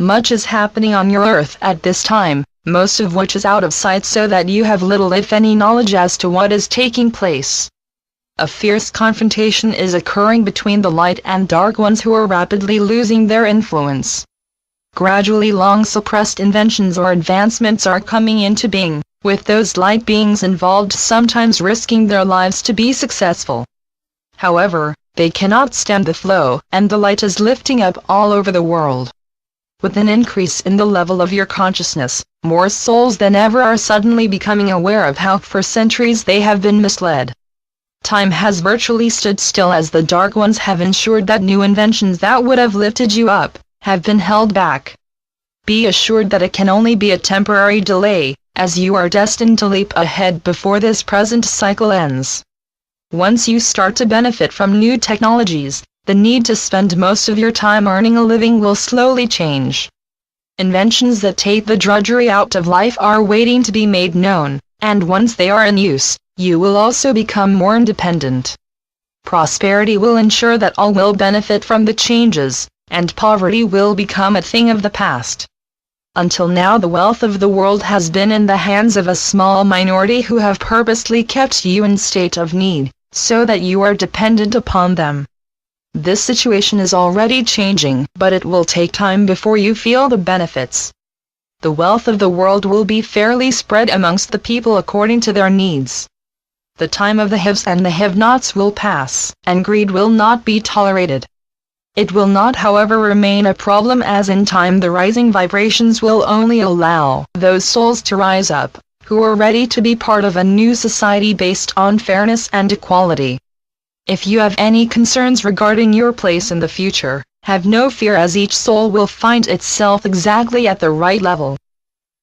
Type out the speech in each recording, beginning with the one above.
Much is happening on your earth at this time, most of which is out of sight, so that you have little if any knowledge as to what is taking place. A fierce confrontation is occurring between the light and dark ones who are rapidly losing their influence. Gradually long-suppressed inventions or advancements are coming into being, with those light beings involved sometimes risking their lives to be successful. However, they cannot stem the flow, and the light is lifting up all over the world. With an increase in the level of your consciousness, more souls than ever are suddenly becoming aware of how for centuries they have been misled. Time has virtually stood still as the Dark Ones have ensured that new inventions that would have lifted you up have been held back. Be assured that it can only be a temporary delay, as you are destined to leap ahead before this present cycle ends. Once you start to benefit from new technologies, the need to spend most of your time earning a living will slowly change. Inventions that take the drudgery out of life are waiting to be made known, and once they are in use, you will also become more independent. Prosperity will ensure that all will benefit from the changes, and poverty will become a thing of the past. Until now, the wealth of the world has been in the hands of a small minority who have purposely kept you in state of need, so that you are dependent upon them. This situation is already changing, but it will take time before you feel the benefits. The wealth of the world will be fairly spread amongst the people according to their needs. The time of the haves and the have-nots will pass, and greed will not be tolerated. It will not, however, remain a problem, as in time the rising vibrations will only allow those souls to rise up, who are ready to be part of a new society based on fairness and equality. If you have any concerns regarding your place in the future, have no fear, as each soul will find itself exactly at the right level.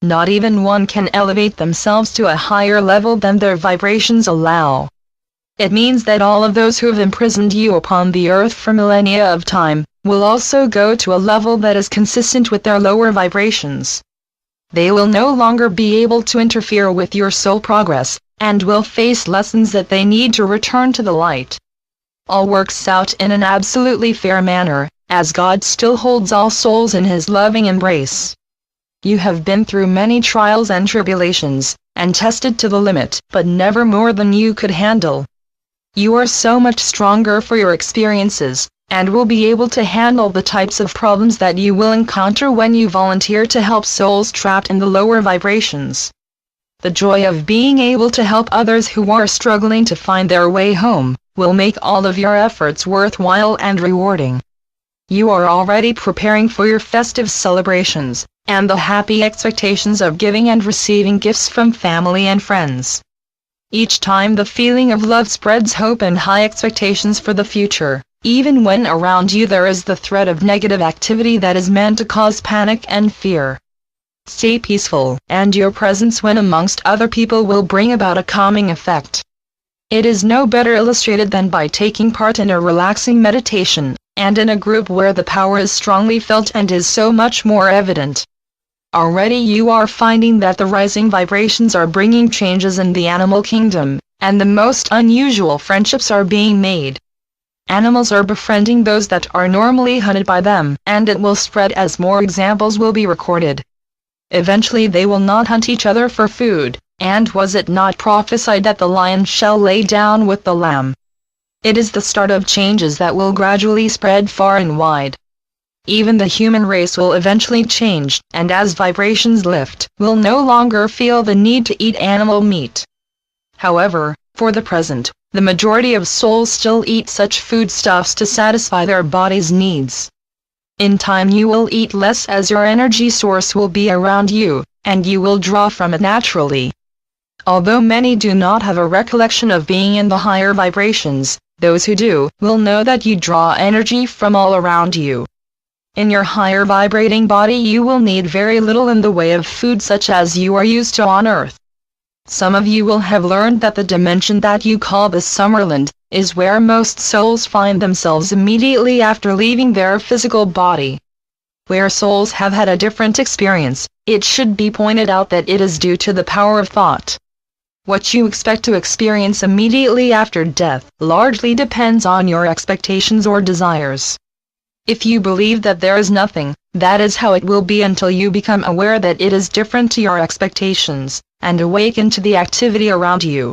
Not even one can elevate themselves to a higher level than their vibrations allow. It means that all of those who have imprisoned you upon the earth for millennia of time, will also go to a level that is consistent with their lower vibrations. They will no longer be able to interfere with your soul progress, and will face lessons that they need to return to the light. All works out in an absolutely fair manner, as God still holds all souls in His loving embrace. You have been through many trials and tribulations, and tested to the limit, but never more than you could handle. You are so much stronger for your experiences, and will be able to handle the types of problems that you will encounter when you volunteer to help souls trapped in the lower vibrations. The joy of being able to help others who are struggling to find their way home will make all of your efforts worthwhile and rewarding. You are already preparing for your festive celebrations, and the happy expectations of giving and receiving gifts from family and friends. Each time the feeling of love spreads hope and high expectations for the future, even when around you there is the threat of negative activity that is meant to cause panic and fear. Stay peaceful, and your presence when amongst other people will bring about a calming effect. It is no better illustrated than by taking part in a relaxing meditation, and in a group where the power is strongly felt and is so much more evident. Already you are finding that the rising vibrations are bringing changes in the animal kingdom, and the most unusual friendships are being made. Animals are befriending those that are normally hunted by them, and it will spread as more examples will be recorded. Eventually they will not hunt each other for food, and was it not prophesied that the lion shall lay down with the lamb? It is the start of changes that will gradually spread far and wide. Even the human race will eventually change, and as vibrations lift, will no longer feel the need to eat animal meat. However, for the present, the majority of souls still eat such foodstuffs to satisfy their body's needs. In time you will eat less, as your energy source will be around you, and you will draw from it naturally. Although many do not have a recollection of being in the higher vibrations, those who do, will know that you draw energy from all around you. In your higher vibrating body you will need very little in the way of food such as you are used to on earth. Some of you will have learned that the dimension that you call the Summerland is where most souls find themselves immediately after leaving their physical body. Where souls have had a different experience, it should be pointed out that it is due to the power of thought. What you expect to experience immediately after death largely depends on your expectations or desires. If you believe that there is nothing, that is how it will be until you become aware that it is different to your expectations, and awaken to the activity around you.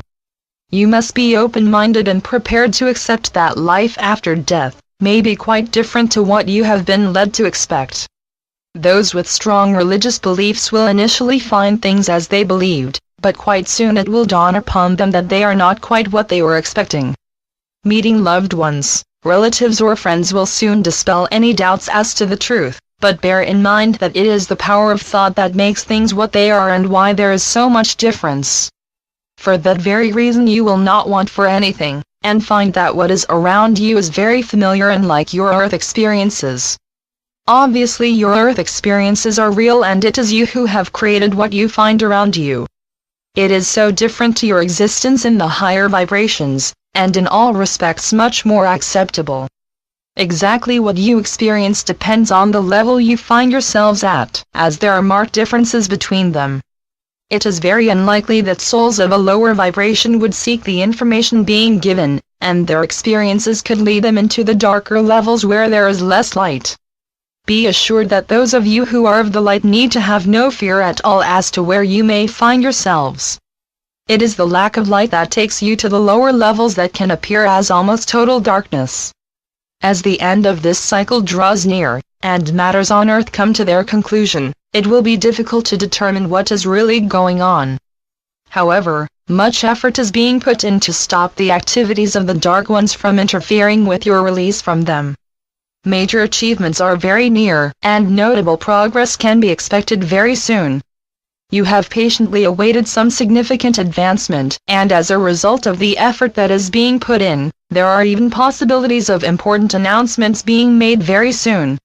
You must be open-minded and prepared to accept that life after death may be quite different to what you have been led to expect. Those with strong religious beliefs will initially find things as they believed, but quite soon it will dawn upon them that they are not quite what they were expecting. Meeting loved ones, relatives or friends will soon dispel any doubts as to the truth, but bear in mind that it is the power of thought that makes things what they are and why there is so much difference. For that very reason you will not want for anything, and find that what is around you is very familiar and like your earth experiences. Obviously your earth experiences are real and it is you who have created what you find around you. It is so different to your existence in the higher vibrations, and in all respects much more acceptable. Exactly what you experience depends on the level you find yourselves at, as there are marked differences between them. It is very unlikely that souls of a lower vibration would seek the information being given, and their experiences could lead them into the darker levels where there is less light. Be assured that those of you who are of the light need to have no fear at all as to where you may find yourselves. It is the lack of light that takes you to the lower levels that can appear as almost total darkness. As the end of this cycle draws near, and matters on earth come to their conclusion, it will be difficult to determine what is really going on. However, much effort is being put in to stop the activities of the Dark Ones from interfering with your release from them. Major achievements are very near, and notable progress can be expected very soon. You have patiently awaited some significant advancement, and as a result of the effort that is being put in, there are even possibilities of important announcements being made very soon,